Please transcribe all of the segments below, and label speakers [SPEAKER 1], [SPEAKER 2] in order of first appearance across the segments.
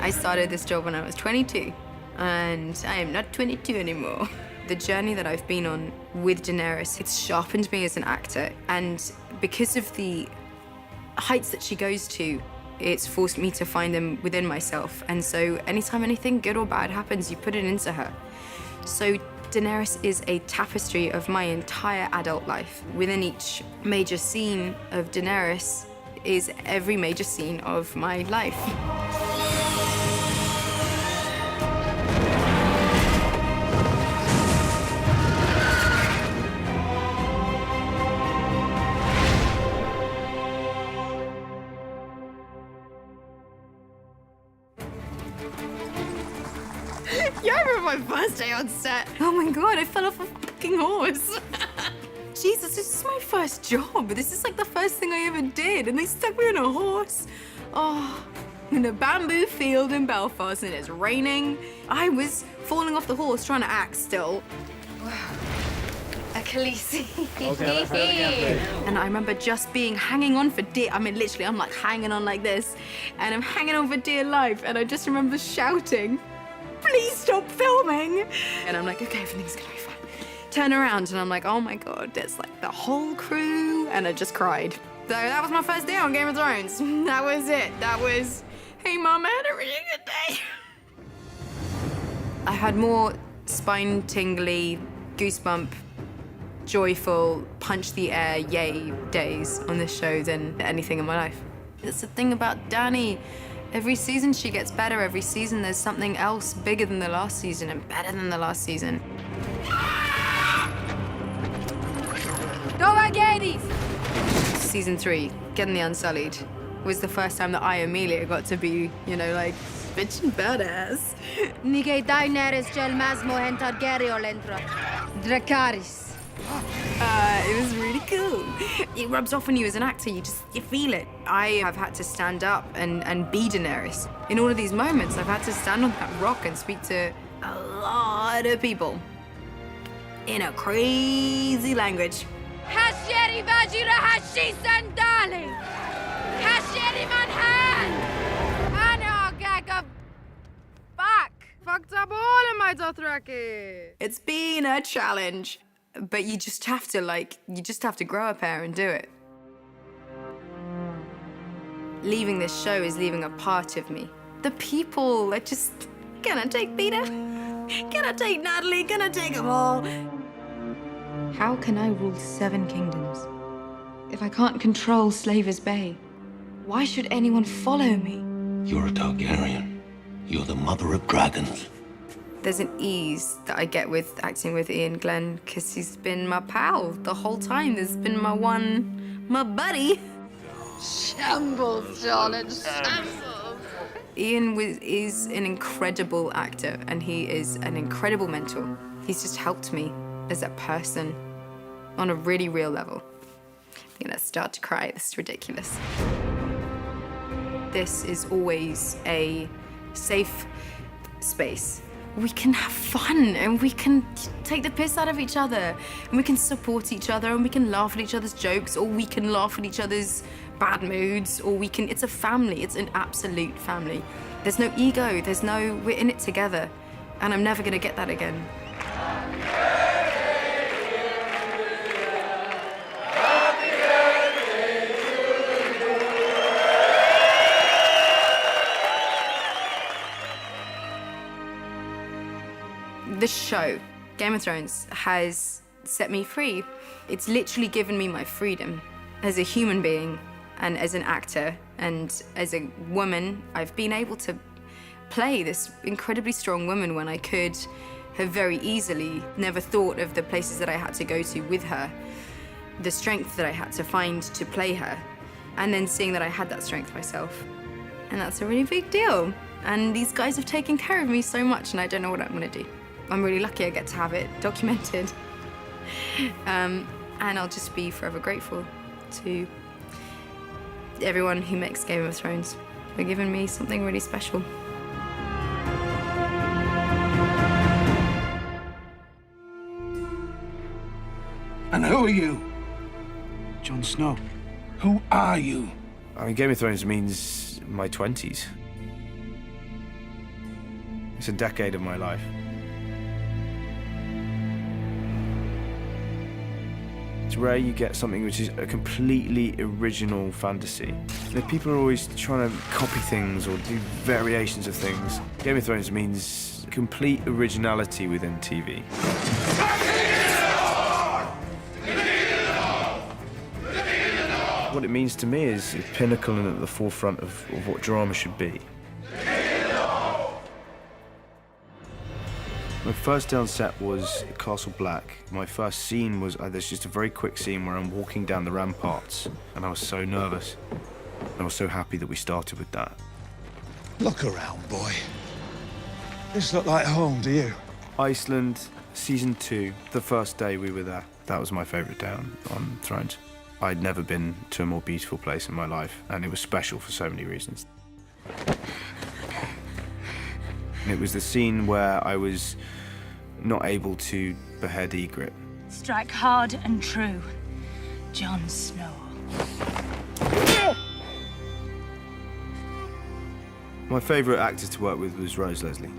[SPEAKER 1] I started this job when I was 22, and I am not 22 anymore. The journey that I've been on with Daenerys, it's sharpened me as an actor, and because of the heights that she goes to, it's forced me to find them within myself. And so anytime anything good or bad happens, you put it into her. So Daenerys is a tapestry of my entire adult life. Within each major scene of Daenerys is every major scene of my life. Yeah, I remember my first day on set. Oh my God, I fell off a fucking horse. Jesus, this is my first job. This is like the first thing I ever did, and they stuck me on a horse. Oh, in a bamboo field in Belfast, and it's raining. I was falling off the horse trying to act still. A Khaleesi.
[SPEAKER 2] Okay,
[SPEAKER 1] and I remember just hanging on for dear, I mean, literally, I'm like hanging on like this, and I'm hanging on for dear life, and I just remember shouting, "Please stop filming!" And I'm like, okay, everything's gonna be fine. Turn around, and I'm like, oh my God, there's like the whole crew, and I just cried. So that was my first day on Game of Thrones. That was it. That was, hey Mom, I had a really good day. I had more spine-tingly, goosebump, joyful, punch the air, yay days on this show than anything in my life. That's the thing about Dany. Every season she gets better. Every season there's something else bigger than the last season and better than the last season.
[SPEAKER 3] Go Headey!
[SPEAKER 1] Season 3, Getting the Unsullied, was the first time that I, Emilia, got to be, you know, like, bitch and badass.
[SPEAKER 3] Nigei Daenerys gel masmo hen Targaryen entra. Dracarys.
[SPEAKER 1] It was really cool. It rubs off on you as an actor, you feel it. I have had to stand up and be Daenerys. In all of these moments, I've had to stand on that rock and speak to a lot of people in a crazy language.
[SPEAKER 3] Hasheri bajira hashi sandali. Hasheri manhan. Ano gaga back. Fucked up all of my Dothraki.
[SPEAKER 1] It's been a challenge. But you just have to grow a pair and do it. Leaving this show is leaving a part of me. The people are just gonna take Peter, gonna take Natalie, gonna take them all. How can I rule 7 kingdoms if I can't control Slaver's Bay? Why should anyone follow me?
[SPEAKER 4] You're a Targaryen. You're the mother of dragons.
[SPEAKER 1] There's an ease that I get with acting with Iain Glen because he's been my pal the whole time. There's been my buddy.
[SPEAKER 3] Shambles, John, shambles.
[SPEAKER 1] Iain is an incredible actor, and he is an incredible mentor. He's just helped me as a person on a really real level. I'm gonna start to cry. This is ridiculous. This is always a safe space. We can have fun, and we can take the piss out of each other, and we can support each other, and we can laugh at each other's jokes, or we can laugh at each other's bad moods, or it's a family. It's an absolute family. There's no ego, we're in it together, and I'm never gonna get that again. The show, Game of Thrones, has set me free. It's literally given me my freedom as a human being and as an actor and as a woman. I've been able to play this incredibly strong woman when I could have very easily never thought of the places that I had to go to with her, the strength that I had to find to play her, and then seeing that I had that strength myself. And that's a really big deal. And these guys have taken care of me so much, and I don't know what I'm gonna do. I'm really lucky I get to have it documented. And I'll just be forever grateful to everyone who makes Game of Thrones for giving me something really special.
[SPEAKER 5] And who are you?
[SPEAKER 2] Jon Snow.
[SPEAKER 5] Who are you?
[SPEAKER 6] I mean, Game of Thrones means my 20s. It's a decade of my life. It's rare you get something which is a completely original fantasy. You know, people are always trying to copy things or do variations of things. Game of Thrones means complete originality within TV. What it means to me is a pinnacle and at the forefront of what drama should be. My first day on set was Castle Black. My first scene was, there's just a very quick scene where I'm walking down the ramparts, and I was so nervous. I was so happy that we started with that.
[SPEAKER 5] Look around, boy. This look like home to you?
[SPEAKER 6] Iceland, season 2, the first day we were there. That was my favourite day on Thrones. I'd never been to a more beautiful place in my life, and it was special for so many reasons. It was the scene where I was not able to behead Ygritte.
[SPEAKER 7] Strike hard and true, Jon Snow.
[SPEAKER 6] My favourite actor to work with was Rose Leslie.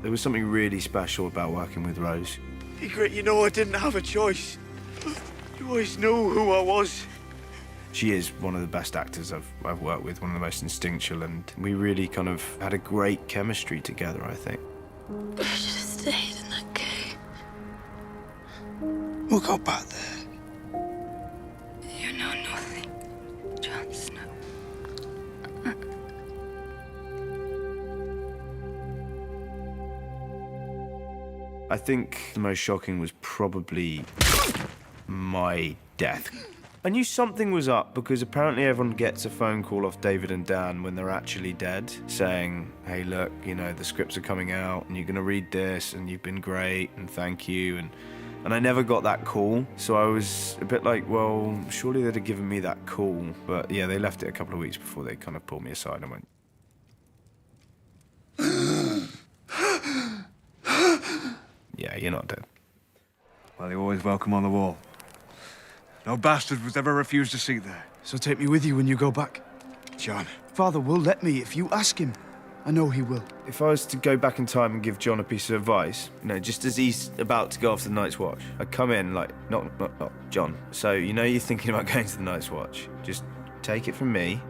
[SPEAKER 6] There was something really special about working with Rose.
[SPEAKER 2] Ygritte, you know I didn't have a choice. You always knew who I was.
[SPEAKER 6] She is one of the best actors I've worked with, one of the most instinctual, and we really kind of had a great chemistry together, I think.
[SPEAKER 7] I should have stayed in that cave.
[SPEAKER 2] We'll go back there.
[SPEAKER 7] You know nothing, Jon Snow.
[SPEAKER 6] I think the most shocking was probably my death. I knew something was up because apparently everyone gets a phone call off David and Dan when they're actually dead, saying, hey, look, you know, the scripts are coming out and you're going to read this and you've been great and thank you. And I never got that call, so I was a bit like, well, surely they'd have given me that call. But yeah, they left it a couple of weeks before they kind of pulled me aside and went, yeah, you're not dead.
[SPEAKER 2] Well, you're always welcome on the wall. No bastard was ever refused a seat there.
[SPEAKER 8] So take me with you when you go back.
[SPEAKER 2] Jon.
[SPEAKER 8] Father will let me if you ask him. I know he will.
[SPEAKER 6] If I was to go back in time and give Jon a piece of advice, you know, just as he's about to go off to the Night's Watch, I'd come in like, not, Jon. So, you know you're thinking about going to the Night's Watch. Just take it from me.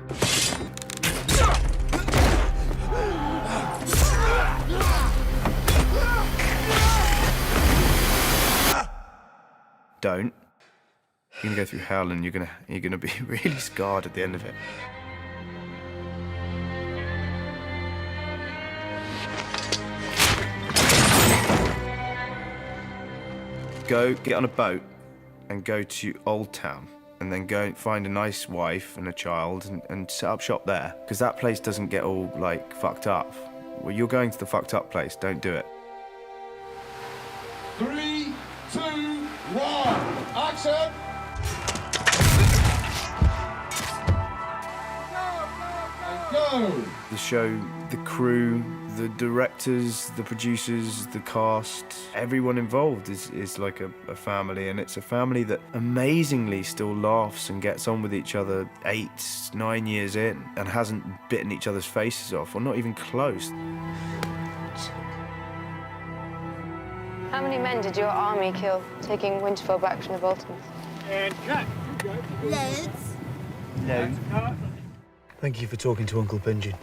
[SPEAKER 6] Don't. You're gonna go through hell and you're gonna be really scarred at the end of it. Go get on a boat and go to Old Town and then go and find a nice wife and a child and set up shop there. Because that place doesn't get all, like, fucked up. Well, you're going to the fucked up place, don't do it.
[SPEAKER 9] 3, 2, 1, action! Go!
[SPEAKER 6] The show, the crew, the directors, the producers, the cast, everyone involved is like a family, and it's a family that amazingly still laughs and gets on with each other 8, 9 years in and hasn't bitten each other's faces off, or not even close.
[SPEAKER 10] How many men did your army kill, taking Winterfell back from the Boltons?
[SPEAKER 9] And cut!
[SPEAKER 3] Loads.
[SPEAKER 8] No. Thank you for talking to Uncle Benji.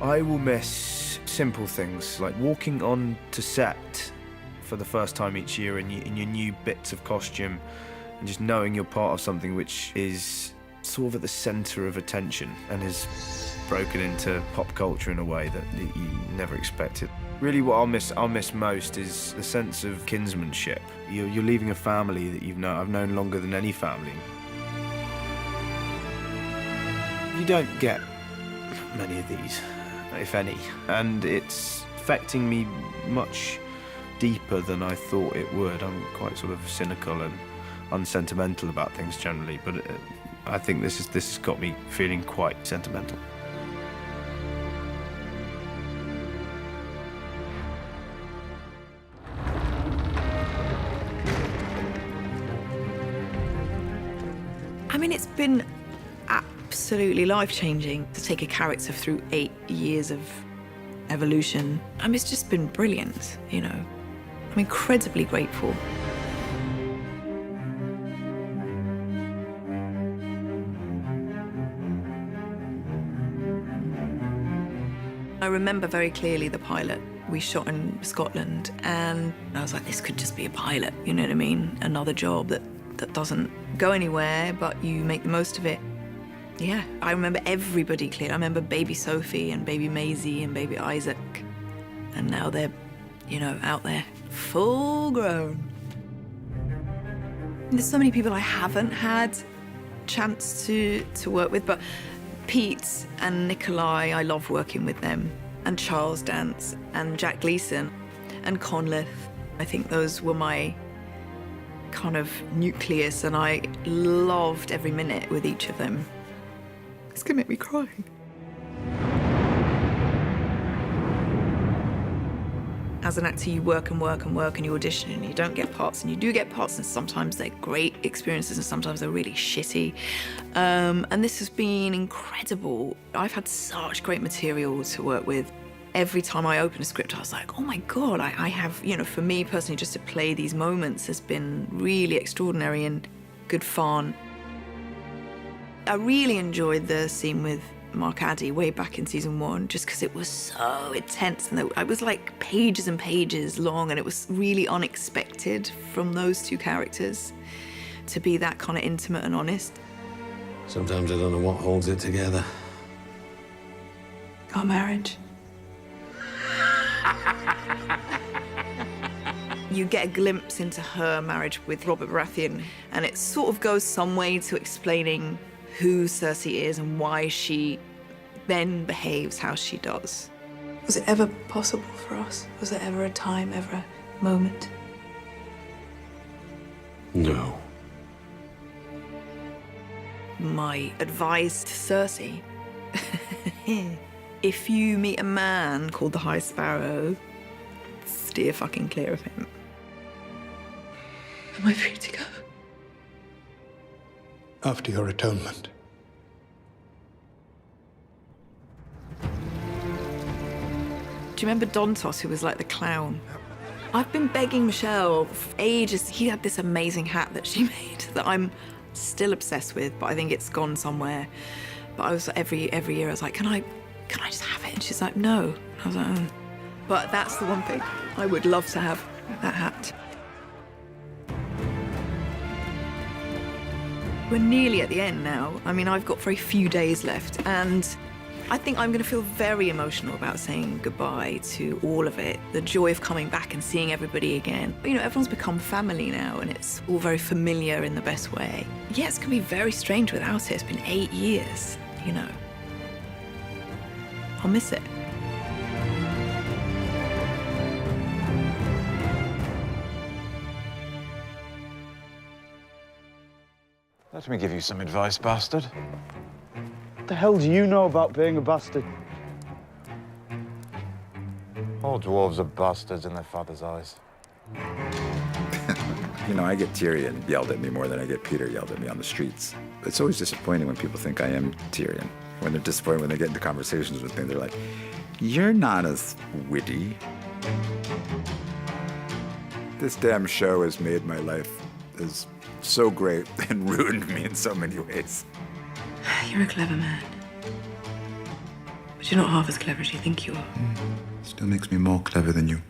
[SPEAKER 6] I will miss simple things like walking on to set for the first time each year in your new bits of costume and just knowing you're part of something which is sort of at the centre of attention and has broken into pop culture in a way that you never expected. Really what I'll miss most is the sense of kinsmanship. You're leaving a family that I've known longer than any family. You don't get many of these, if any, and it's affecting me much deeper than I thought it would. I'm quite sort of cynical and unsentimental about things generally, but I think this has got me feeling quite sentimental.
[SPEAKER 11] I mean, it's been absolutely life-changing to take a character through 8 years of evolution. I mean, it's just been brilliant, you know. I'm incredibly grateful. I remember very clearly the pilot we shot in Scotland, and I was like, this could just be a pilot, you know what I mean? Another job that doesn't go anywhere, but you make the most of it. Yeah, I remember everybody clearly. I remember baby Sophie and baby Maisie and baby Isaac, and now they're, you know, out there, full grown. There's so many people I haven't had chance to work with, but Pete and Nikolaj, I love working with them, and Charles Dance and Jack Gleeson and Conleth. I think those were my kind of nucleus, and I loved every minute with each of them. It's gonna make me cry. As an actor, you work and work and work and you audition and you don't get parts, and you do get parts, and sometimes they're great experiences and sometimes they're really shitty. And this has been incredible. I've had such great material to work with. Every time I open a script, I was like, oh my God, I have, you know, for me personally, just to play these moments has been really extraordinary and good fun. I really enjoyed the scene with Mark Addy way back in season 1, just because it was so intense, and it was like pages and pages long, and it was really unexpected from those two characters to be that kind of intimate and honest.
[SPEAKER 4] Sometimes I don't know what holds it together.
[SPEAKER 11] Our marriage. You get a glimpse into her marriage with Robert Baratheon, and it sort of goes some way to explaining who Cersei is and why she then behaves how she does. Was it ever possible for us? Was there ever a time, ever a moment?
[SPEAKER 4] No.
[SPEAKER 11] My advice to Cersei, if you meet a man called the High Sparrow, steer fucking clear of him. Am I free to go?
[SPEAKER 5] After your atonement.
[SPEAKER 11] Do you remember Dontos, who was like the clown? I've been begging Michelle for ages. He had this amazing hat that she made that I'm still obsessed with, but I think it's gone somewhere. But I was every year I was like, can I just have it? And she's like, no. I was like, oh. But that's the one thing I would love to have, that hat. We're nearly at the end now. I mean, I've got very few days left, and I think I'm going to feel very emotional about saying goodbye to all of it. The joy of coming back and seeing everybody again. You know, everyone's become family now, and it's all very familiar in the best way. Yeah, it's going to be very strange without it. It's been 8 years, you know. I'll miss it.
[SPEAKER 2] Let me give you some advice, bastard.
[SPEAKER 8] What the hell do you know about being a bastard?
[SPEAKER 12] All dwarves are bastards in their father's eyes.
[SPEAKER 13] You know, I get Tyrion yelled at me more than I get Peter yelled at me on the streets. It's always disappointing when people think I am Tyrion. When they're disappointed when they get into conversations with me, they're like, you're not as witty. This damn show has made my life as so great and ruined me in so many ways.
[SPEAKER 11] You're a clever man. But you're not half as clever as you think you are.
[SPEAKER 13] Still makes me more clever than you.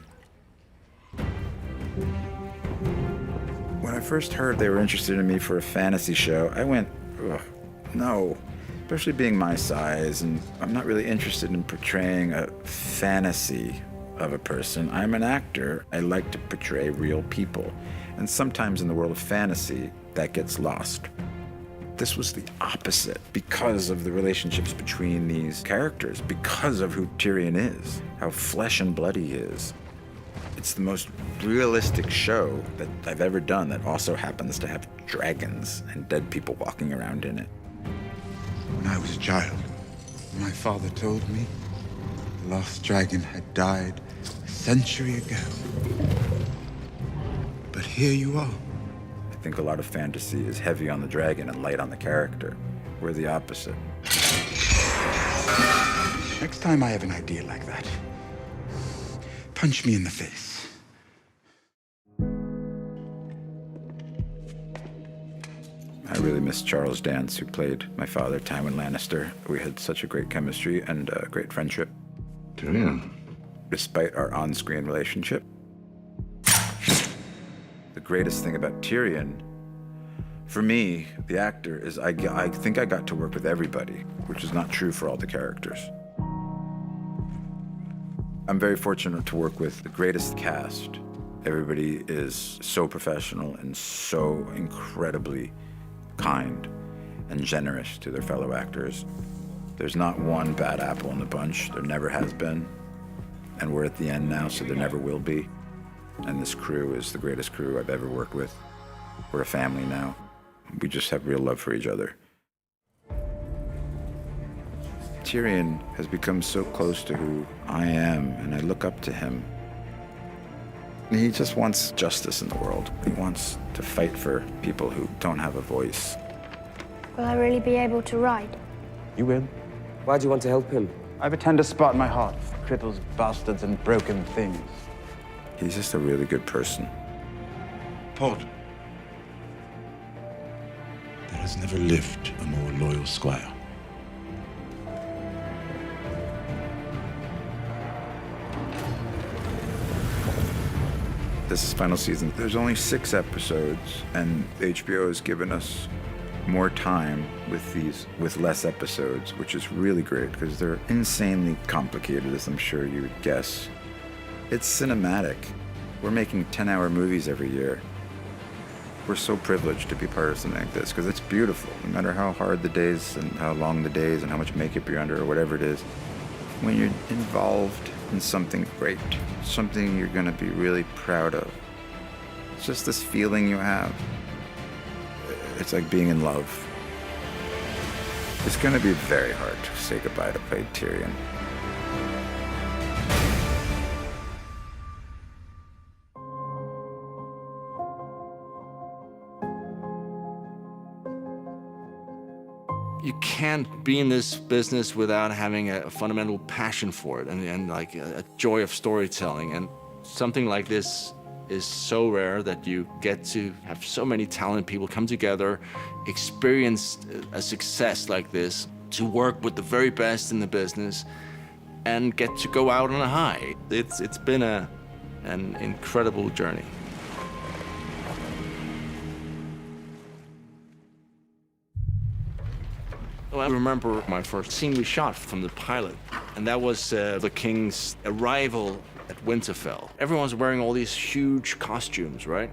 [SPEAKER 13] When I first heard they were interested in me for a fantasy show, I went, ugh, no. Especially being my size, and I'm not really interested in portraying a fantasy of a person. I'm an actor. I like to portray real people. And sometimes in the world of fantasy, that gets lost. This was the opposite because of the relationships between these characters, because of who Tyrion is, how flesh and blood he is. It's the most realistic show that I've ever done that also happens to have dragons and dead people walking around in it.
[SPEAKER 5] When I was a child, my father told me the last dragon had died a century ago. But here you are.
[SPEAKER 13] I think a lot of fantasy is heavy on the dragon and light on the character. We're the opposite.
[SPEAKER 5] time I have an idea like that, punch me in the face.
[SPEAKER 13] I really miss Charles Dance, who played my father, Tywin Lannister. We had such a great chemistry and a great friendship.
[SPEAKER 12] Tyrion.
[SPEAKER 13] Despite our on-screen relationship. The greatest thing about Tyrion, for me, the actor, is I think I got to work with everybody, which is not true for all the characters. I'm very fortunate to work with the greatest cast. Everybody is so professional and so incredibly kind and generous to their fellow actors. There's not one bad apple in the bunch. There never has been. And we're at the end now, so there never will be. And this crew is the greatest crew I've ever worked with. We're a family now. We just have real love for each other. Tyrion has become so close to who I am, and I look up to him. He just wants justice in the world. He wants to fight for people who don't have a voice.
[SPEAKER 3] Will I really be able to ride?
[SPEAKER 14] You will. Why do you want to help him?
[SPEAKER 15] I have a tender spot in my heart for cripples, bastards, and broken things.
[SPEAKER 13] He's just a really good person.
[SPEAKER 5] Pod. There has never lived a more loyal squire.
[SPEAKER 13] This is final season. There's only 6 episodes, and HBO has given us more time with less episodes, which is really great because they're insanely complicated, as I'm sure you would guess. It's cinematic. We're making 10-hour movies every year. We're so privileged to be part of something like this because it's beautiful, no matter how hard the days and how long the days and how much makeup you're under or whatever it is. When you're involved in something great, something you're going to be really proud of, it's just this feeling you have. It's like being in love. It's going to be very hard to say goodbye to play Tyrion.
[SPEAKER 16] You can't be in this business without having a fundamental passion for it and like a joy of storytelling. And something like this is so rare that you get to have so many talented people come together, experience a success like this, to work with the very best in the business, and get to go out on a high. It's been an incredible journey. I remember my first scene we shot from the pilot, and that was the king's arrival at Winterfell. Everyone's wearing all these huge costumes, right?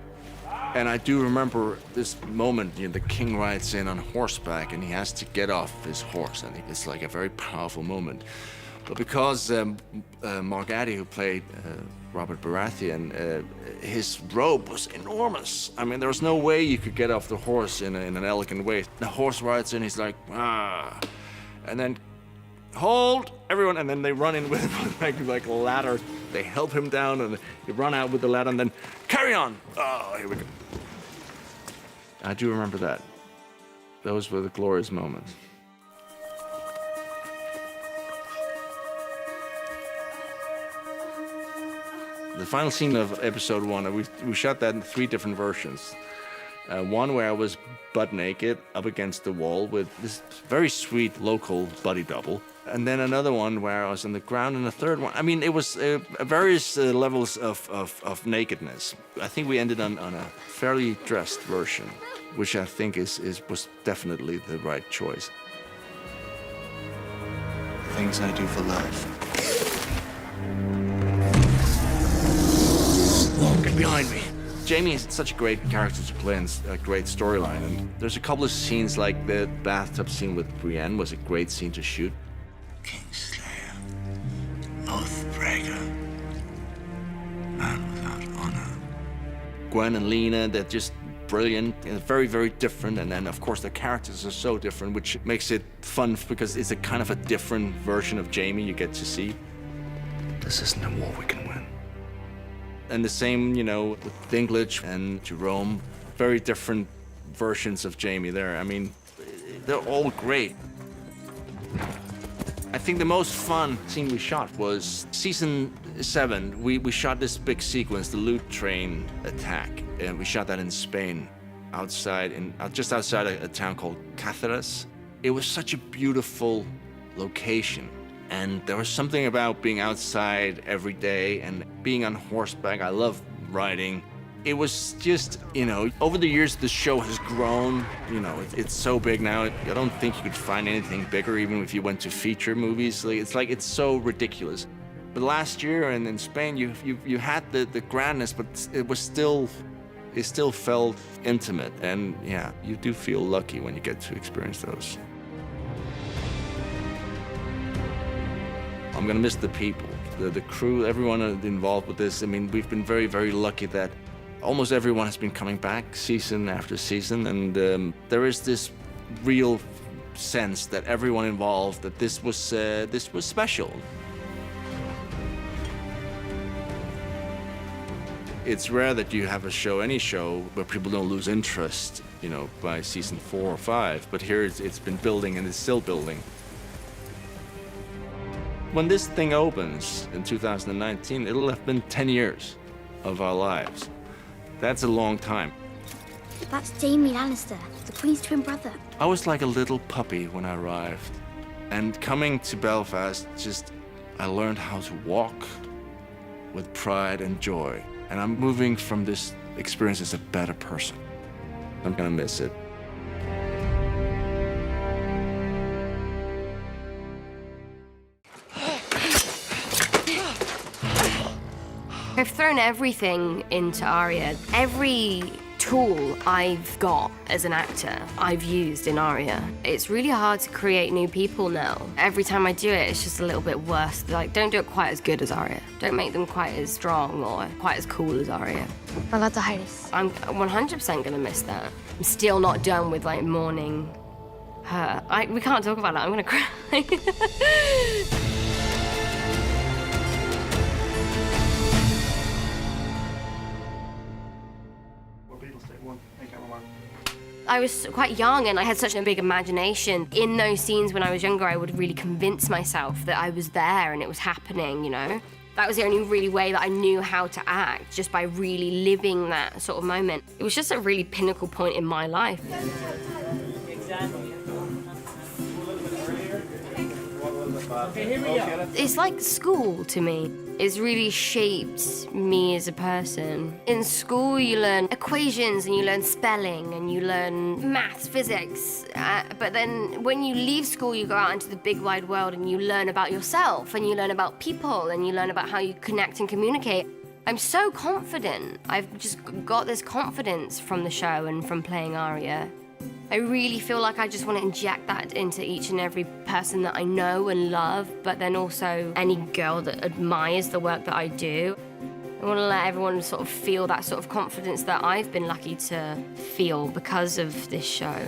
[SPEAKER 16] And I do remember this moment, the king rides in on horseback and he has to get off his horse. I think it's like a very powerful moment. But because Mark Addy, who played Robert Baratheon, his robe was enormous. I mean, there was no way you could get off the horse in an elegant way. The horse rides in, he's like, ah. And then, hold, everyone, and then they run in with like a ladder. They help him down, and they run out with the ladder, and then, carry on. Oh, here we go. I do remember that. Those were the glorious moments. The final scene of episode 1, we shot that in 3 different versions. One where I was butt naked up against the wall with this very sweet local buddy double. And then another one where I was on the ground, and a third one. I mean, it was various levels of nakedness. I think we ended on a fairly dressed version, which I think was definitely the right choice.
[SPEAKER 17] Things I do for love.
[SPEAKER 16] Get behind me. Jaime is such a great character to play and a great storyline. And there's a couple of scenes, like the bathtub scene with Brienne was a great scene to shoot.
[SPEAKER 17] Kingslayer, Oathbreaker, man without honor.
[SPEAKER 16] Gwen and Lena, they're just brilliant, very, very different. And then, of course, the characters are so different, which makes it fun because it's a kind of a different version of Jaime you get to see.
[SPEAKER 17] This isn't a war we can win.
[SPEAKER 16] And the same, with Dinklage and Jerome, very different versions of Jaime there. I mean, they're all great. I think the most fun scene we shot was season 7. We shot this big sequence, the loot train attack, and we shot that in Spain, just outside a town called Cáceres. It was such a beautiful location, and there was something about being outside every day and being on horseback. I love riding. It was just, over the years, the show has grown. It's so big now. I don't think you could find anything bigger, even if you went to feature movies. It's so ridiculous. But last year and in Spain, you had the grandness, but it still felt intimate. And yeah, you do feel lucky when you get to experience those. I'm gonna miss the people, the crew, everyone involved with this. I mean, we've been very, very lucky that almost everyone has been coming back season after season, and there is this real sense that everyone involved, that this was special. It's rare that you have any show, where people don't lose interest, by season 4 or 5. But here it's been building, and it's still building. When this thing opens in 2019, it'll have been 10 years of our lives. That's a long time.
[SPEAKER 18] That's Jaime Lannister, the Queen's twin brother.
[SPEAKER 16] I was like a little puppy when I arrived. And coming to Belfast, I learned how to walk with pride and joy. And I'm moving from this experience as a better person. I'm gonna miss it.
[SPEAKER 19] I've thrown everything into Arya. Every tool I've got as an actor, I've used in Arya. It's really hard to create new people now. Every time I do it, it's just a little bit worse. Don't do it quite as good as Arya. Don't make them quite as strong or quite as cool as Arya. I'm 100% gonna miss that. I'm still not done with mourning her. We can't talk about it, I'm gonna cry. I was quite young and I had such a big imagination. In those scenes when I was younger, I would really convince myself that I was there and it was happening, That was the only really way that I knew how to act, just by really living that sort of moment. It was just a really pinnacle point in my life. It's like school to me. It's really shaped me as a person. In school, you learn equations and you learn spelling and you learn maths, physics. But then when you leave school, you go out into the big wide world and you learn about yourself and you learn about people and you learn about how you connect and communicate. I'm so confident. I've just got this confidence from the show and from playing Arya. I really feel like I just want to inject that into each and every person that I know and love, but then also any girl that admires the work that I do. I want to let everyone sort of feel that sort of confidence that I've been lucky to feel because of this show.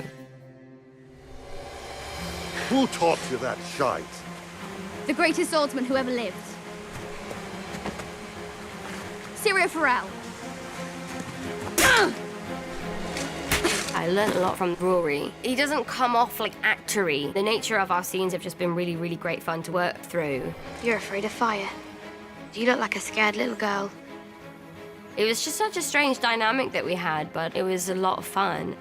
[SPEAKER 9] Who taught you that shite?
[SPEAKER 3] The greatest swordsman who ever lived. Syrio Farrell.
[SPEAKER 19] I learned a lot from Rory. He doesn't come off actory. The nature of our scenes have just been really, really great fun to work through.
[SPEAKER 18] You're afraid of fire. You look like a scared little girl.
[SPEAKER 19] It was just such a strange dynamic that we had, but it was a lot of fun.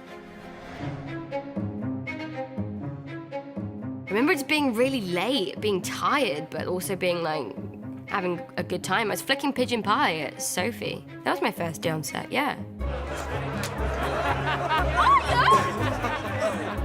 [SPEAKER 19] I remember just being really late, being tired, but also being having a good time. I was flicking pigeon pie at Sophie. That was my first day on set, yeah.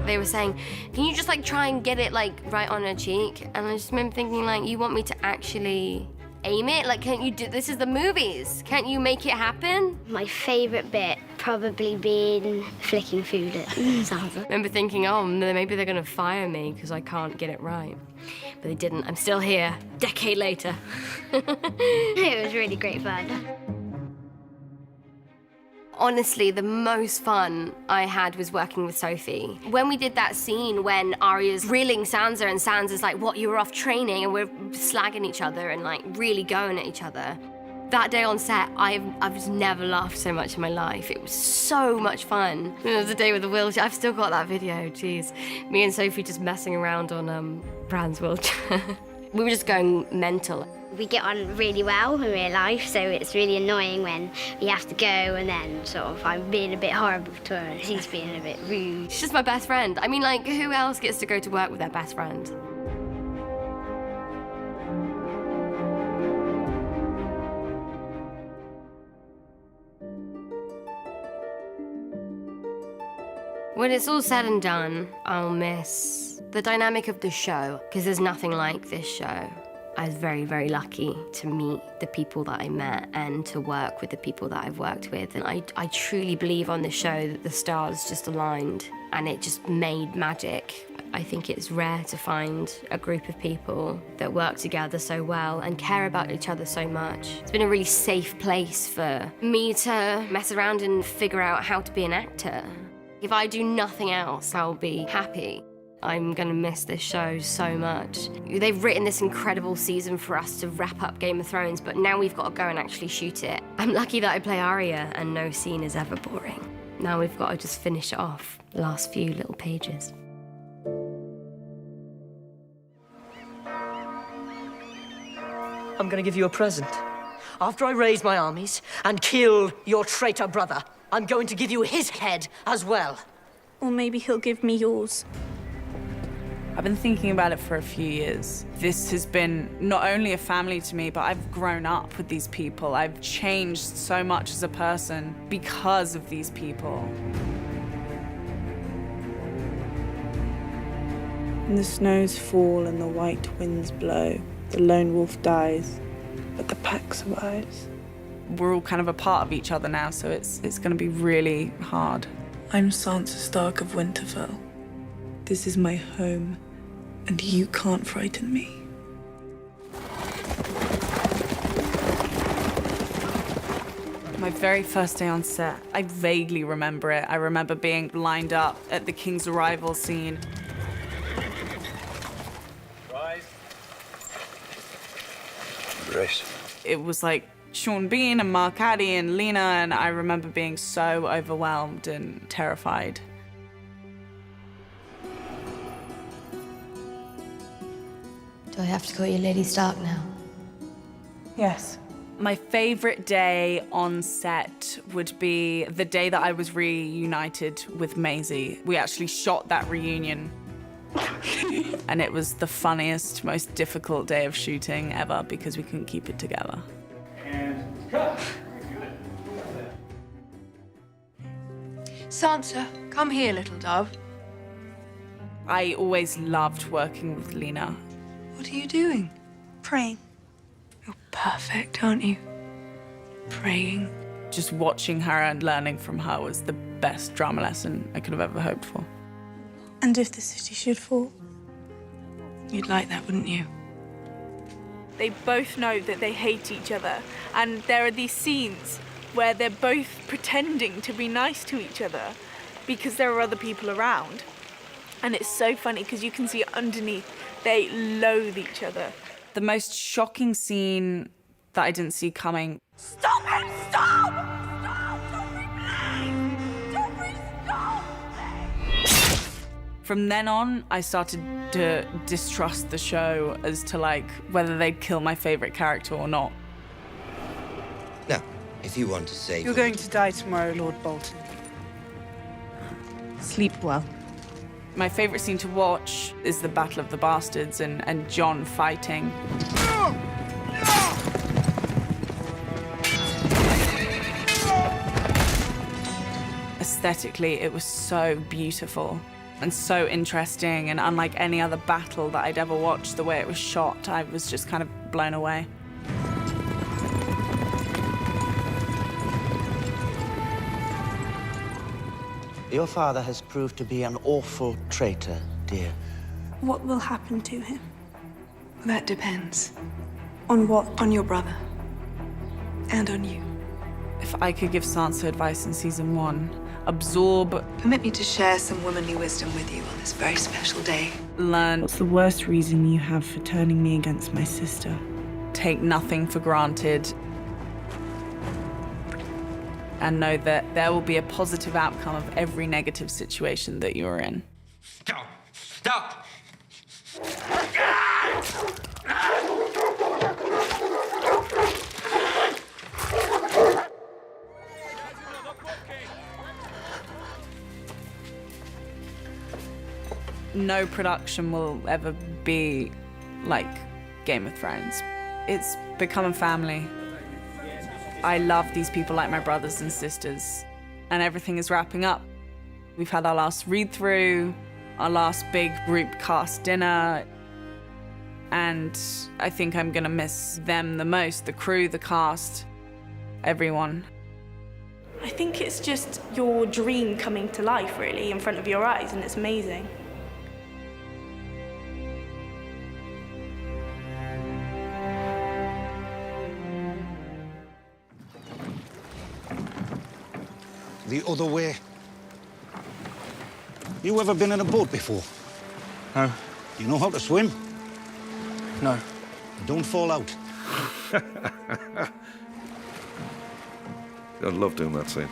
[SPEAKER 19] They were saying, can you just try and get it right on her cheek? And I just remember thinking you want me to actually aim it? Can't you do, this is the movies. Can't you make it happen?
[SPEAKER 18] My favourite bit probably being flicking food at Sansa.
[SPEAKER 19] I remember thinking, oh, maybe they're gonna fire me because I can't get it right. But they didn't. I'm still here, a decade later.
[SPEAKER 18] It was really great fun.
[SPEAKER 19] Honestly, the most fun I had was working with Sophie. When we did that scene when Arya's grilling Sansa and Sansa's what, you were off training, and we're slagging each other and really going at each other. That day on set, I've just never laughed so much in my life. It was so much fun. There was the day with the wheelchair. I've still got that video, jeez. Me and Sophie just messing around on Bran's wheelchair. We were just going mental.
[SPEAKER 18] We get on really well in real life, so it's really annoying when we have to go and then sort of I'm being a bit horrible to her and she's being a bit rude.
[SPEAKER 19] She's just my best friend. I mean, like, who else gets to go to work with their best friend? When it's all said and done, I'll miss the dynamic of the show, because there's nothing like this show. I was very, very lucky to meet the people that I met and to work with the people that I've worked with. And I truly believe on this show that the stars just aligned and it just made magic. I think it's rare to find a group of people that work together so well and care about each other so much. It's been a really safe place for me to mess around and figure out how to be an actor. If I do nothing else, I'll be happy. I'm gonna miss this show so much. They've written this incredible season for us to wrap up Game of Thrones, but now we've got to go and actually shoot it. I'm lucky that I play Arya and no scene is ever boring. Now we've got to just finish it off, the last few little pages.
[SPEAKER 20] I'm gonna give you a present. After I raise my armies and kill your traitor brother, I'm going to give you his head as well.
[SPEAKER 21] Or maybe he'll give me yours.
[SPEAKER 22] I've been thinking about it for a few years. This has been not only a family to me, but I've grown up with these people. I've changed so much as a person because of these people.
[SPEAKER 23] And the snows fall and the white winds blow. The lone wolf dies, but the pack survives.
[SPEAKER 22] We're all kind of a part of each other now, so it's going to be really hard.
[SPEAKER 23] I'm Sansa Stark of Winterfell. This is my home, and you can't frighten me.
[SPEAKER 22] My very first day on set, I vaguely remember it. I remember being lined up at the King's arrival scene.
[SPEAKER 17] Rise. Brace.
[SPEAKER 22] It was like Sean Bean and Mark Addy and Lena, and I remember being so overwhelmed and terrified.
[SPEAKER 19] Do I have to call you Lady Stark now?
[SPEAKER 23] Yes.
[SPEAKER 22] My favorite day on set would be the day that I was reunited with Maisie. We actually shot that reunion. And it was the funniest, most difficult day of shooting ever because we couldn't keep it together.
[SPEAKER 17] And cut.
[SPEAKER 11] Sansa, come here, little dove.
[SPEAKER 22] I always loved working with Lena.
[SPEAKER 11] What are you doing?
[SPEAKER 23] Praying.
[SPEAKER 11] You're perfect, aren't you? Praying.
[SPEAKER 22] Just watching her and learning from her was the best drama lesson I could have ever hoped for.
[SPEAKER 23] And if the city should fall?
[SPEAKER 11] You'd like that, wouldn't you?
[SPEAKER 23] They both know that they hate each other, and there are these scenes where they're both pretending to be nice to each other because there are other people around. And it's so funny because you can see underneath they loathe each other.
[SPEAKER 22] The most shocking scene that I didn't see coming.
[SPEAKER 17] Stop him! Stop! Stop! Don't please! Don't stop!
[SPEAKER 22] From then on, I started to distrust the show as to like whether they'd kill my favorite character or not.
[SPEAKER 24] Now, if you want to save
[SPEAKER 23] You're going to die tomorrow, Lord Bolton. Sleep well.
[SPEAKER 22] My favorite scene to watch is the Battle of the Bastards and Jon fighting. Aesthetically, it was so beautiful and so interesting, and unlike any other battle that I'd ever watched, the way it was shot, I was just kind of blown away.
[SPEAKER 25] Your father has proved to be an awful traitor, dear.
[SPEAKER 23] What will happen to him?
[SPEAKER 11] That depends.
[SPEAKER 23] On what?
[SPEAKER 11] On your brother. And on you.
[SPEAKER 22] If I could give Sansa advice in season 1, absorb...
[SPEAKER 11] Permit me to share some womanly wisdom with you on this very special day.
[SPEAKER 22] Learn...
[SPEAKER 23] What's the worst reason you have for turning me against my sister?
[SPEAKER 22] Take nothing for granted. and know that there will be a positive outcome of every negative situation that you're in.
[SPEAKER 1] Stop! Stop!
[SPEAKER 22] No production will ever be like Game of Thrones. It's become a family. I love these people like my brothers and sisters, and everything is wrapping up. We've had our last read-through, our last big group cast dinner, and I think I'm gonna miss them the most, the crew, the cast, everyone.
[SPEAKER 23] I think it's just your dream coming to life, really, in front of your eyes, and it's amazing.
[SPEAKER 4] The other way. You ever been in a boat before?
[SPEAKER 8] No.
[SPEAKER 4] You know how to swim?
[SPEAKER 8] No.
[SPEAKER 4] Don't fall out.
[SPEAKER 6] I love doing that scene.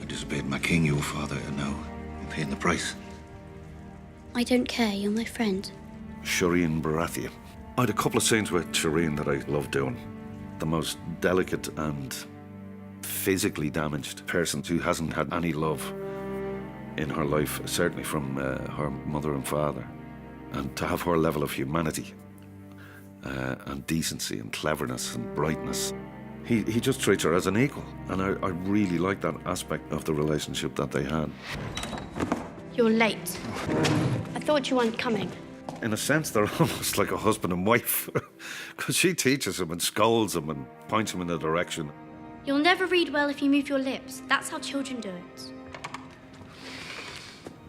[SPEAKER 4] I disobeyed my king, your father, and now you're paying the price.
[SPEAKER 18] I don't care, you're my friend.
[SPEAKER 6] Shireen Baratheon. I had a couple of scenes with Shireen that I love doing. The most delicate and physically damaged person who hasn't had any love in her life, certainly from her mother and father. And to have her level of humanity and decency and cleverness and brightness, he just treats her as an equal. And I really like that aspect of the relationship that they had.
[SPEAKER 18] You're late. I thought you weren't coming.
[SPEAKER 6] In a sense, they're almost like a husband and wife, because she teaches him and scolds him and points him in a direction.
[SPEAKER 18] You'll never read well if you move your lips. That's how children do it.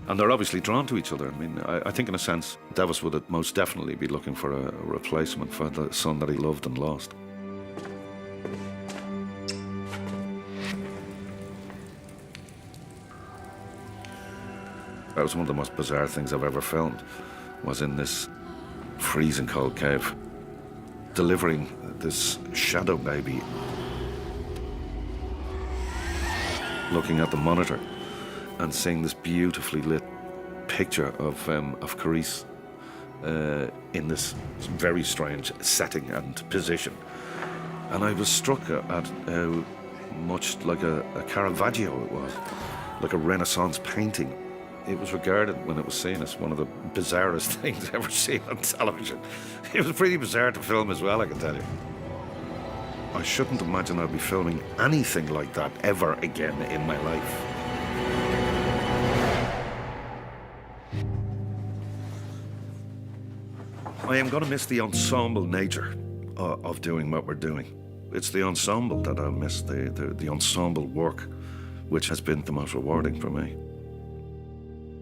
[SPEAKER 6] And they're obviously drawn to each other. I mean, I think in a sense, Davos would most definitely be looking for a replacement for the son that he loved and lost. That was one of the most bizarre things I've ever filmed, was in this freezing cold cave, delivering this shadow baby, looking at the monitor and seeing this beautifully lit picture of Carice in this very strange setting and position. And I was struck at how much like a Caravaggio it was, like a Renaissance painting. It was regarded, when it was seen, as one of the bizarrest things ever seen on television. It was pretty bizarre to film as well, I can tell you. I shouldn't imagine I'd be filming anything like that ever again in my life. I am going to miss the ensemble nature of doing what we're doing. It's the ensemble that I miss, the ensemble work, which has been the most rewarding for me.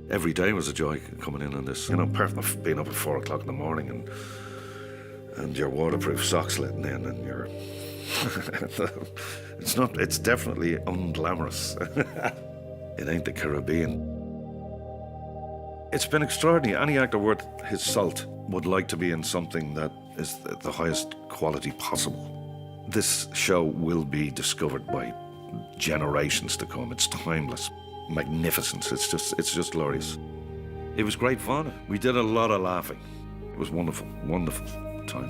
[SPEAKER 6] Every day was a joy coming in on this, you know, apart from being up at 4 o'clock in the morning and your waterproof socks letting in and your... it's definitely unglamorous. It ain't the Caribbean. It's been extraordinary. Any actor worth his salt would like to be in something that is the highest quality possible. This show will be discovered by generations to come. It's timeless. Magnificence. It's just glorious. It was great fun. We did a lot of laughing. It was wonderful, wonderful time.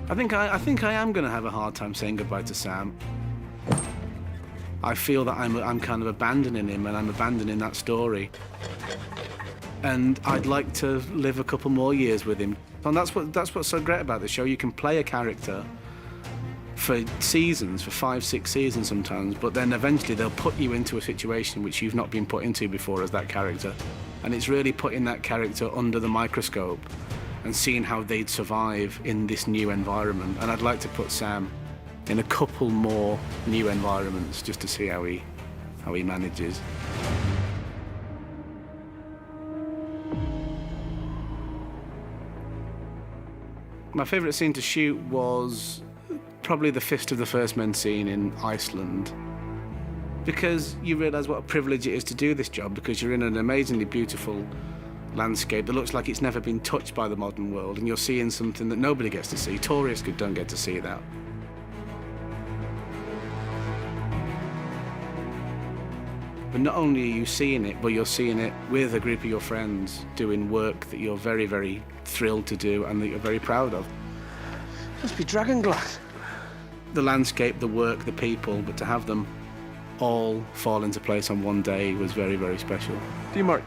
[SPEAKER 7] I think I am going to have a hard time saying goodbye to Sam. I feel that I'm kind of abandoning him, and I'm abandoning that story. And I'd like to live a couple more years with him. And that's what's so great about the show. You can play a character for seasons, for 5, 6 seasons sometimes, but then eventually they'll put you into a situation which you've not been put into before as that character. And it's really putting that character under the microscope and seeing how they'd survive in this new environment. And I'd like to put Sam in a couple more new environments just to see how he manages. My favourite scene to shoot was probably the Fist of the First Men scene in Iceland. Because you realise what a privilege it is to do this job, because you're in an amazingly beautiful landscape that looks like it's never been touched by the modern world, and you're seeing something that nobody gets to see. Tourists don't get to see that. But not only are you seeing it, but you're seeing it with a group of your friends doing work that you're very, very thrilled to do and that you're very proud of.
[SPEAKER 8] Must be dragon glass.
[SPEAKER 7] The landscape, the work, the people, but to have them all fall into place on one day was very, very special.
[SPEAKER 8] Do you mark?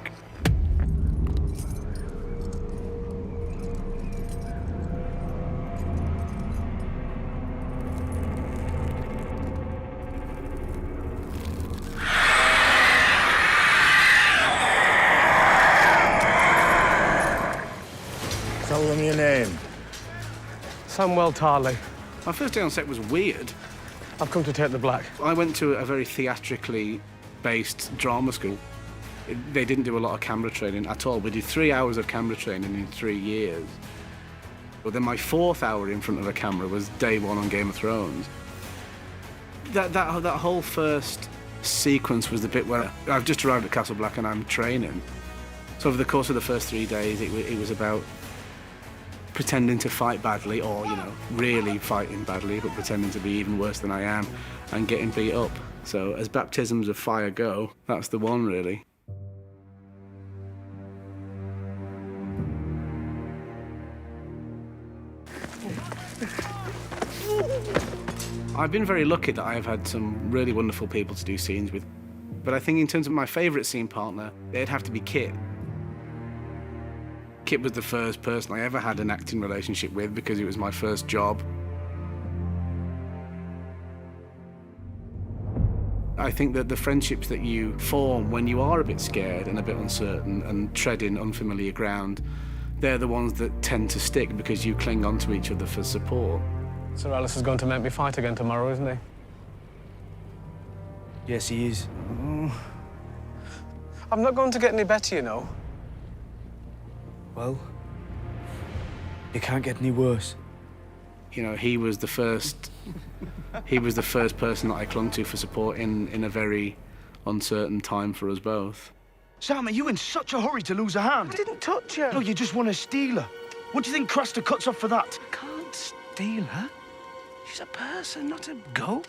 [SPEAKER 9] Tell them your name.
[SPEAKER 8] Samwell Tarley.
[SPEAKER 7] My first day on set was weird.
[SPEAKER 8] I've come to take the black.
[SPEAKER 7] I went to a very theatrically based drama school. They didn't do a lot of camera training at all. We did 3 hours of camera training in 3 years. But then my 4th hour in front of a camera was day 1 on Game of Thrones. That whole first sequence was the bit where I've just arrived at Castle Black and I'm training. So over the course of the first 3 days, it was about pretending to fight badly, or, you know, really fighting badly, but pretending to be even worse than I am and getting beat up. So as baptisms of fire go, that's the one, really. I've been very lucky that I've had some really wonderful people to do scenes with, but I think in terms of my favourite scene partner, it'd have to be Kit. Kit was the first person I ever had an acting relationship with because it was my first job. I think that the friendships that you form when you are a bit scared and a bit uncertain and treading unfamiliar ground, they're the ones that tend to stick because you cling on to each other for support.
[SPEAKER 8] Sir Alice is going to make me fight again tomorrow, isn't he?
[SPEAKER 25] Yes, he is.
[SPEAKER 8] I'm not going to get any better, you know.
[SPEAKER 25] Well, it can't get any worse.
[SPEAKER 7] You know, he was the first person that I clung to for support in a very uncertain time for us both.
[SPEAKER 2] Sam, are you in such a hurry to lose a hand?
[SPEAKER 8] I didn't touch her.
[SPEAKER 2] No, you just want to steal her. What do you think Craster cuts off for that?
[SPEAKER 8] I can't steal her. She's a person, not a goat.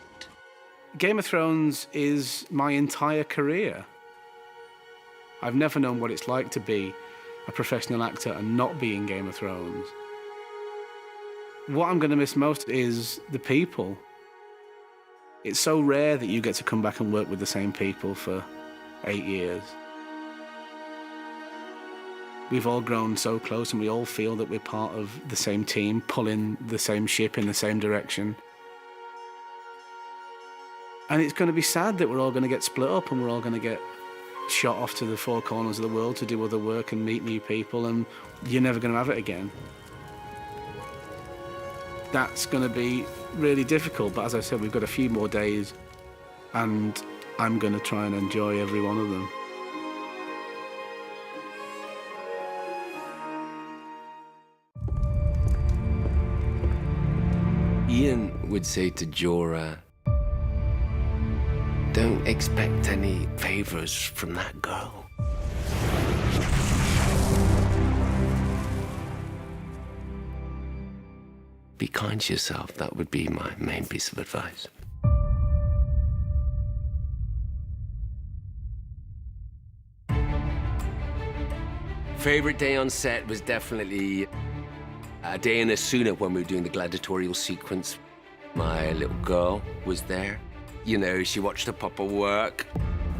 [SPEAKER 7] Game of Thrones is my entire career. I've never known what it's like to be a professional actor and not be in Game of Thrones. What I'm going to miss most is the people. It's so rare that you get to come back and work with the same people for 8 years. We've all grown so close and we all feel that we're part of the same team, pulling the same ship in the same direction. And it's going to be sad that we're all going to get split up and we're all going to get shot off to the 4 corners of the world to do other work and meet new people, and you're never going to have it again. That's going to be really difficult, but as I said, we've got a few more days and I'm going to try and enjoy every one of them.
[SPEAKER 10] Iain would say to Jorah, "Don't expect any favors from that girl." Be kind to yourself. That would be my main piece of advice. Favorite day on set was definitely a day in Asuna when we were doing the gladiatorial sequence. My little girl was there. You know, she watched her papa work.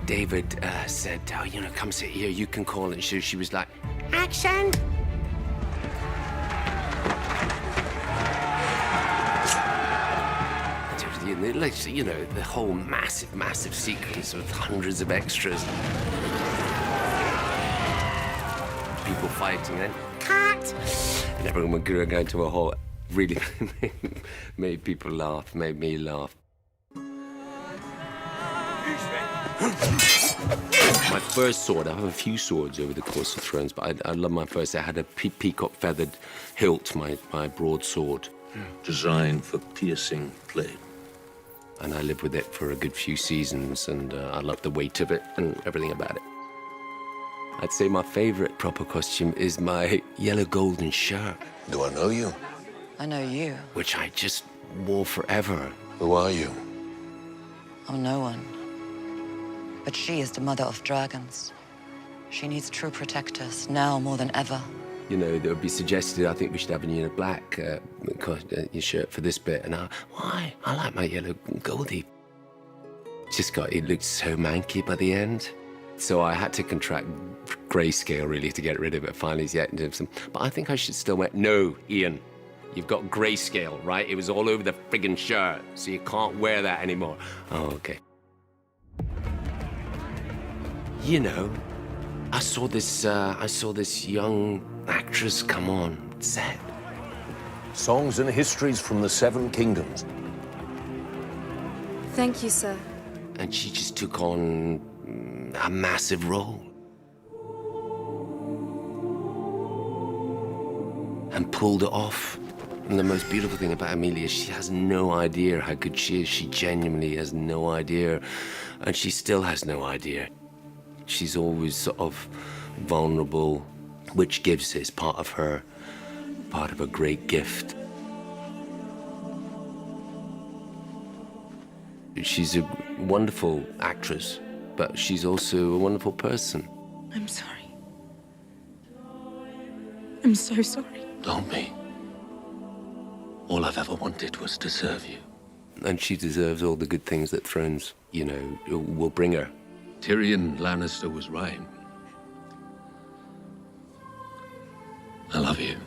[SPEAKER 10] David said, "Oh, you know, come sit here, you can call." And she was like, "Action!" You know, the whole massive sequence with hundreds of extras. People fighting, then cut! And everyone would go to a halt. Really made people laugh, made me laugh. My first sword, I have a few swords over the course of Thrones, but I love my first. I had a peacock feathered hilt, my broadsword.
[SPEAKER 4] Designed for piercing blade.
[SPEAKER 10] And I lived with it for a good few seasons, and I loved the weight of it and everything about it. I'd say my favorite proper costume is my yellow golden shirt.
[SPEAKER 4] Do I know you?
[SPEAKER 5] I know you.
[SPEAKER 10] Which I just wore forever.
[SPEAKER 4] Who are you?
[SPEAKER 5] I'm no one. But she is the mother of dragons. She needs true protectors, now more than ever.
[SPEAKER 10] You know, that would be suggested, I think we should have a yellow black your shirt for this bit. And why? I like my yellow goldie. It looked so manky by the end. So I had to contract grayscale, really, to get rid of it. Finally, but I think I should still wear... No, Iain, you've got grayscale, right? It was all over the friggin' shirt, so you can't wear that anymore. Oh, okay. You know, I saw this young actress come on set.
[SPEAKER 4] Songs and histories from the Seven Kingdoms.
[SPEAKER 12] Thank you, sir.
[SPEAKER 10] And she just took on a massive role. And pulled it off. And the most beautiful thing about Emilia, she has no idea how good she is. She genuinely has no idea. And she still has no idea. She's always sort of vulnerable, which gives is part of a great gift. She's a wonderful actress, but she's also a wonderful person.
[SPEAKER 12] I'm sorry. I'm so sorry.
[SPEAKER 4] Don't be. All I've ever wanted was to serve you.
[SPEAKER 10] And she deserves all the good things that Thrones, will bring her.
[SPEAKER 4] Tyrion Lannister was right. I love you.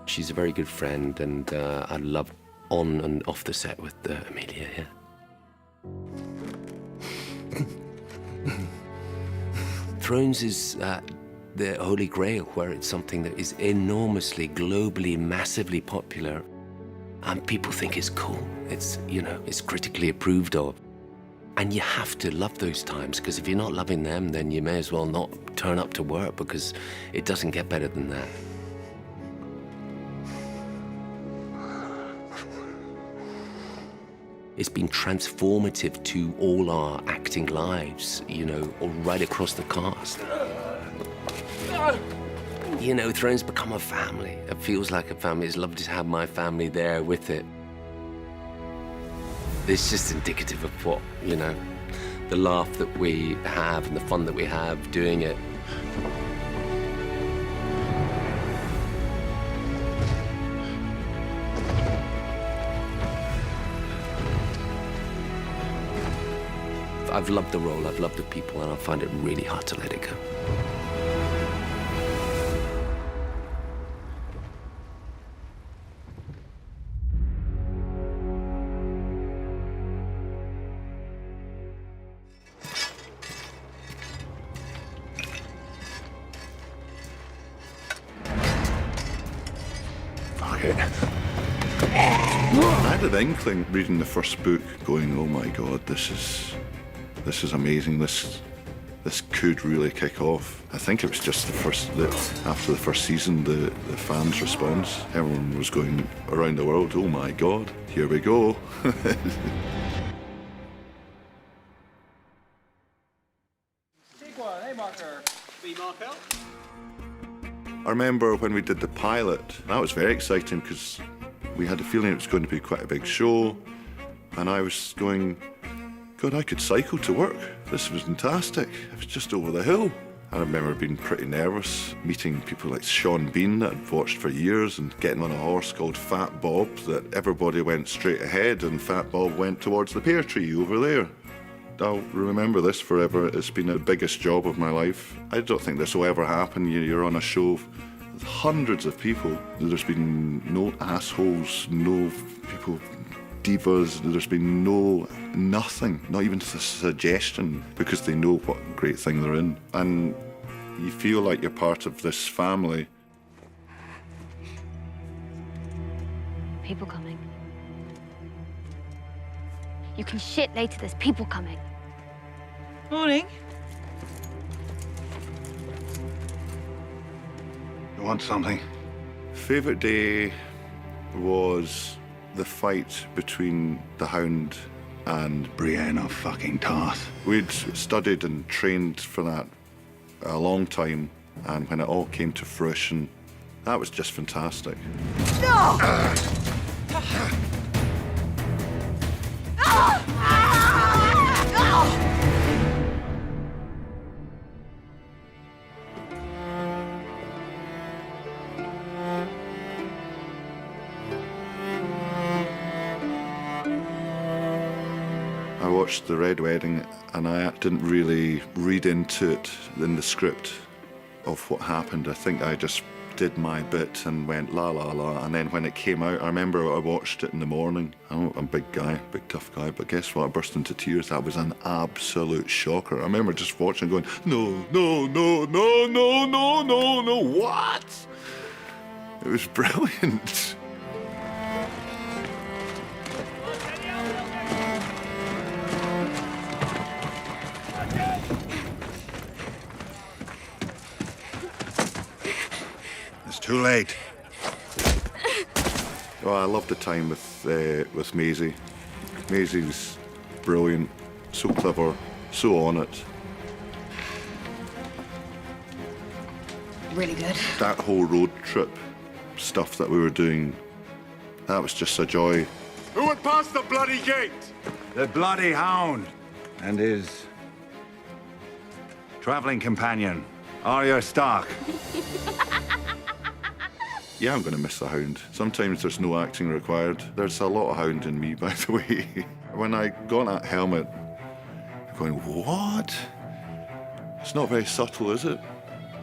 [SPEAKER 10] She's a very good friend, and I love on and off the set with Emilia here. Thrones is the Holy Grail, where it's something that is enormously, globally, massively popular, and people think it's cool. It's, it's critically approved of. And you have to love those times, because if you're not loving them, then you may as well not turn up to work, because it doesn't get better than that. It's been transformative to all our acting lives, or right across the cast. Thrones become a family. It feels like a family. It's lovely to have my family there with it. It's just indicative of what, the laugh that we have and the fun that we have doing it. I've loved the role, I've loved the people, and I find it really hard to let it go.
[SPEAKER 6] I had an inkling reading the first book, going, oh my God, this is amazing. This could really kick off. I think it was just after the first season, the fans' response. Everyone was going around the world, oh my God, here we go.
[SPEAKER 2] Take one, hey marker. We mark out.
[SPEAKER 6] I remember when we did the pilot, that was very exciting because we had a feeling it was going to be quite a big show, and I was going, God, I could cycle to work. This was fantastic. It was just over the hill. I remember being pretty nervous, meeting people like Sean Bean that I'd watched for years, and getting on a horse called Fat Bob that everybody went straight ahead and Fat Bob went towards the pear tree over there. I'll remember this forever. It's been the biggest job of my life. I don't think this will ever happen. You're on a show with hundreds of people. There's been no assholes, no people, divas. There's been nothing, not even a suggestion, because they know what great thing they're in. And you feel like you're part of this family.
[SPEAKER 18] People coming. You can shit later, there's people coming.
[SPEAKER 3] Morning.
[SPEAKER 13] You want something? Favourite day was the fight between the Hound and Brienne of fucking Tarth. We'd studied and trained for that a long time, and when it all came to fruition, that was just fantastic.
[SPEAKER 17] No!
[SPEAKER 13] I watched The Red Wedding, and I didn't really read into it in the script of what happened. I think I just did my bit and went la la la, and then when it came out, I remember I watched it in the morning. I'm a big guy, big tough guy, but guess what? I burst into tears. That was an absolute shocker. I remember just watching going, no, no, no, no, no, no, no, no, what? It was brilliant. Too late. Oh, I loved the time with Maisie. Maisie was brilliant, so clever, so on it.
[SPEAKER 5] Really good.
[SPEAKER 13] That whole road trip stuff that we were doing, that was just a joy.
[SPEAKER 9] Who would pass the bloody gate?
[SPEAKER 14] The bloody Hound and his traveling companion, Arya Stark.
[SPEAKER 13] Yeah, I'm going to miss the Hound. Sometimes there's no acting required. There's a lot of Hound in me, by the way. When I got that helmet, I'm going, what? It's not very subtle, is it?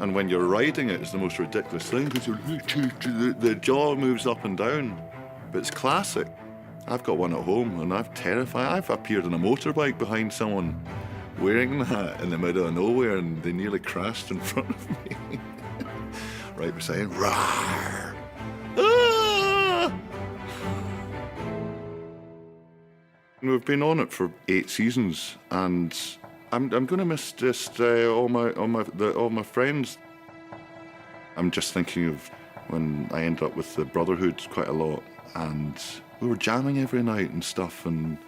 [SPEAKER 13] And when you're riding it, it's the most ridiculous thing, because the jaw moves up and down. But it's classic. I've got one at home, and I've appeared on a motorbike behind someone wearing that in the middle of nowhere, and they nearly crashed in front of me. Right beside, rawr! Ah! We've been on it for 8 seasons, and I'm going to miss just all my friends. I'm just thinking of when I ended up with the Brotherhood quite a lot, and we were jamming every night and stuff, and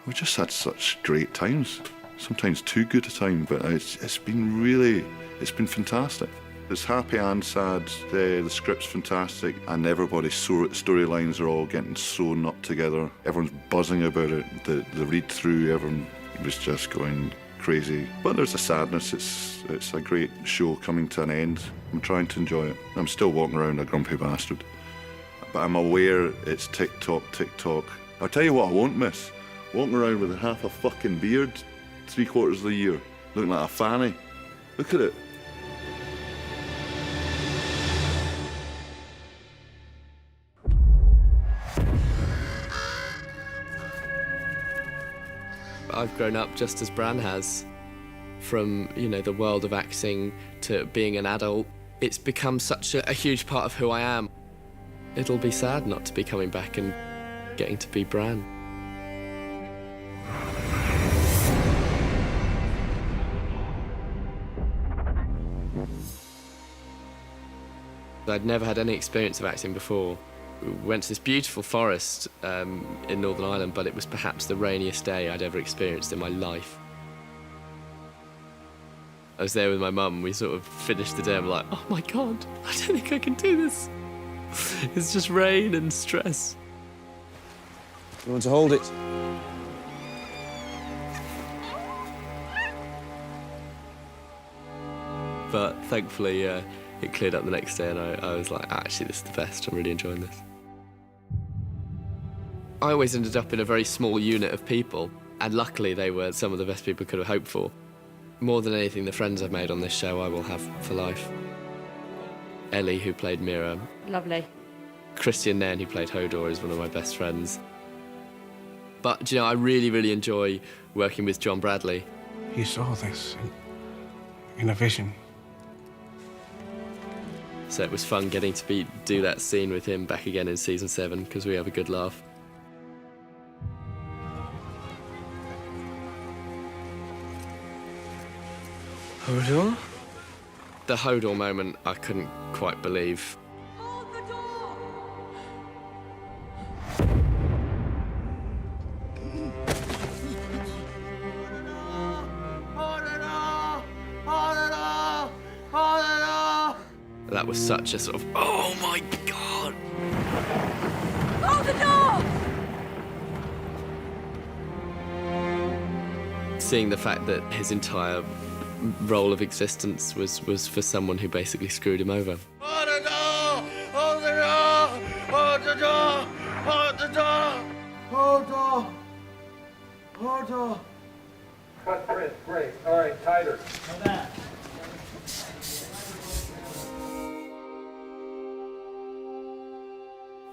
[SPEAKER 13] we just had such great times. Sometimes too good a time, but it's been fantastic. It's happy and sad. The script's fantastic, and everybody's storylines are all getting sewn up together. Everyone's buzzing about it. The read-through, everyone was just going crazy. But there's a sadness. It's a great show coming to an end. I'm trying to enjoy it. I'm still walking around a grumpy bastard. But I'm aware it's tick-tock. I'll tell you what I won't miss. Walking around with half a fucking beard 3/4 of the year, looking like a fanny. Look at it.
[SPEAKER 15] I've grown up just as Bran has. From, the world of acting to being an adult, it's become such a huge part of who I am. It'll be sad not to be coming back and getting to be Bran. I'd never had any experience of acting before. We went to this beautiful forest in Northern Ireland, but it was perhaps the rainiest day I'd ever experienced in my life. I was there with my mum. We sort of finished the day and were like, oh my God, I don't think I can do this. It's just rain and stress.
[SPEAKER 16] You want to hold it?
[SPEAKER 15] But thankfully, it cleared up the next day, and I was like, actually, this is the best. I'm really enjoying this. I always ended up in a very small unit of people, and luckily they were some of the best people I could have hoped for. More than anything, the friends I've made on this show I will have for life. Ellie, who played Mira.
[SPEAKER 19] Lovely.
[SPEAKER 15] Christian Nairn, who played Hodor, is one of my best friends. But, I really, really enjoy working with John Bradley.
[SPEAKER 26] You saw this in a vision.
[SPEAKER 15] So it was fun getting to do that scene with him back again in season 7, because we have a good laugh. Hodor? The Hodor moment I couldn't quite believe. That was such a sort of, oh my God!
[SPEAKER 17] Hold the door!
[SPEAKER 15] Seeing the fact that his entire role of existence was for someone who basically screwed him over.
[SPEAKER 17] Hold the door! Hold the door! Hold the door! Hold the door!
[SPEAKER 1] Hold door! Hold door!
[SPEAKER 3] Cut print, great. All right, tighter.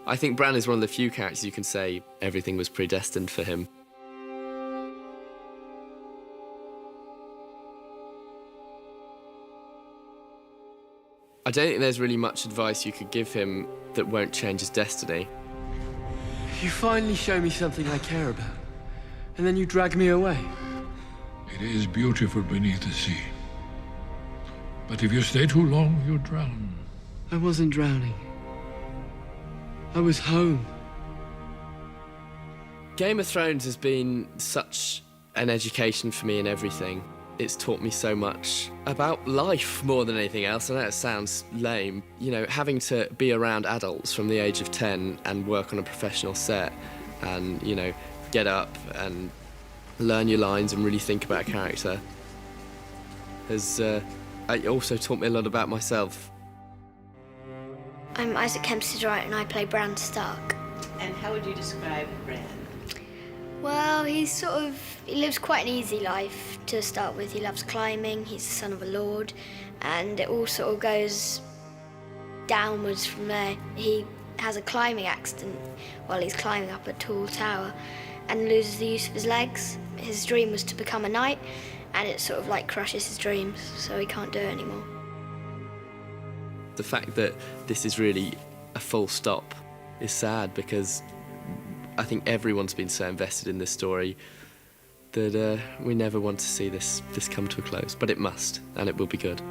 [SPEAKER 15] I think Bran is one of the few characters you can say everything was predestined for him. I don't think there's really much advice you could give him that won't change his destiny.
[SPEAKER 3] You finally show me something I care about, and then you drag me away.
[SPEAKER 11] It is beautiful beneath the sea. But if you stay too long, you'll drown.
[SPEAKER 3] I wasn't drowning. I was home.
[SPEAKER 15] Game of Thrones has been such an education for me in everything. It's taught me so much about life more than anything else. I know it sounds lame. You know, having to be around adults from the age of 10 and work on a professional set and, you know, get up and learn your lines and really think about a character has also taught me a lot about myself.
[SPEAKER 18] I'm Isaac Hempstead, and I play Bran Stark.
[SPEAKER 20] And how would you describe Bran?
[SPEAKER 18] Well, he lives quite an easy life to start with. He loves climbing, he's the son of a lord, and it all sort of goes downwards from there. He has a climbing accident while he's climbing up a tall tower and loses the use of his legs. His dream was to become a knight, and it sort of like crushes his dreams, so he can't do it anymore.
[SPEAKER 15] The fact that this is really a full stop is sad because I think everyone's been so invested in this story that we never want to see this come to a close. But it must, and it will be good.